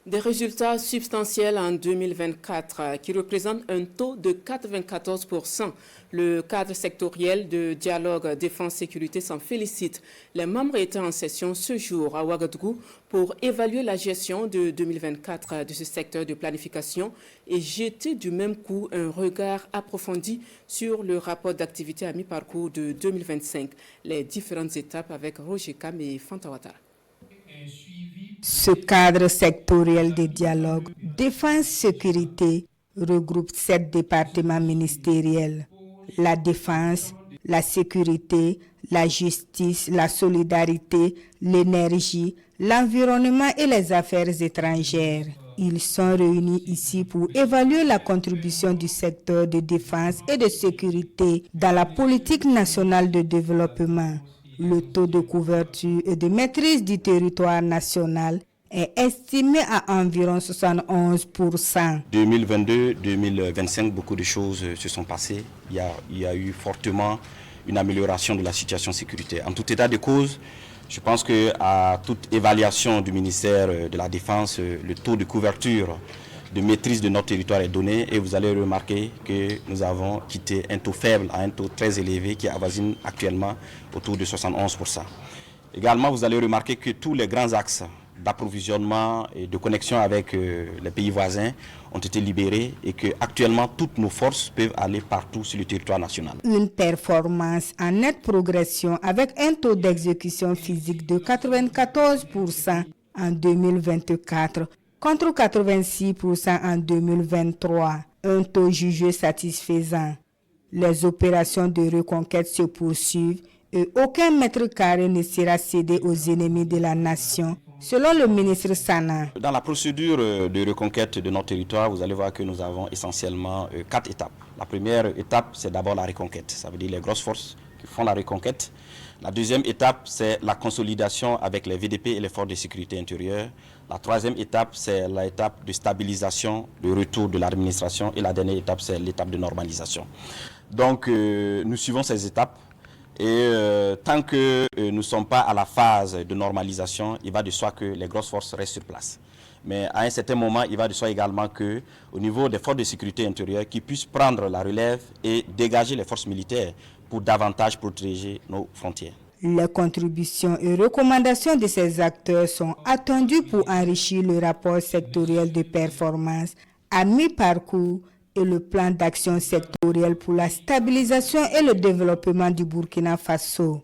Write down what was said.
Des résultats substantiels en 2024 qui représentent un taux de 94%. Le cadre sectoriel de dialogue défense-sécurité s'en félicite. Les membres étaient en session ce jour à Ouagadougou pour évaluer la gestion de 2024 de ce secteur de planification et jeter du même coup un regard approfondi sur le rapport d'activité à mi-parcours de 2025. Les différentes étapes avec Roger Kam et Fanta Ouattara. Ce cadre sectoriel de dialogue défense-sécurité regroupe 7 départements ministériels. La défense, la sécurité, la justice, la solidarité, l'énergie, l'environnement et les affaires étrangères. Ils sont réunis ici pour évaluer la contribution du secteur de défense et de sécurité dans la politique nationale de développement. Le taux de couverture et de maîtrise du territoire national est estimé à environ 71%. 2022-2025, beaucoup de choses se sont passées. Il y a eu fortement une amélioration de la situation sécuritaire. En tout état de cause, je pense qu'à toute évaluation du ministère de la Défense, le taux de couverture de maîtrise de notre territoire est donné et vous allez remarquer que nous avons quitté un taux faible à un taux très élevé qui avoisine actuellement autour de 71%. Également, vous allez remarquer que tous les grands axes d'approvisionnement et de connexion avec les pays voisins ont été libérés et que actuellement toutes nos forces peuvent aller partout sur le territoire national. Une performance en nette progression avec un taux d'exécution physique de 94% en 2024 contre 86% en 2023, un taux jugé satisfaisant. Les opérations de reconquête se poursuivent et aucun mètre carré ne sera cédé aux ennemis de la nation, selon le ministre Sana. Dans la procédure de reconquête de notre territoire, vous allez voir que nous avons essentiellement 4 étapes. La première étape, c'est d'abord la reconquête, ça veut dire les grosses forces qui font la reconquête. La deuxième étape, c'est la consolidation avec les VDP et les forces de sécurité intérieure. La troisième étape, c'est l'étape de stabilisation, de retour de l'administration. Et la dernière étape, c'est l'étape de normalisation. Donc, nous suivons ces étapes. Et tant que nous ne sommes pas à la phase de normalisation, il va de soi que les grosses forces restent sur place. Mais à un certain moment, il va de soi également qu'au niveau des forces de sécurité intérieure, qu'ils puissent prendre la relève et dégager les forces militaires pour davantage protéger nos frontières. Les contributions et recommandations de ces acteurs sont attendues pour enrichir le rapport sectoriel de performance à mi-parcours et le plan d'action sectoriel pour la stabilisation et le développement du Burkina Faso.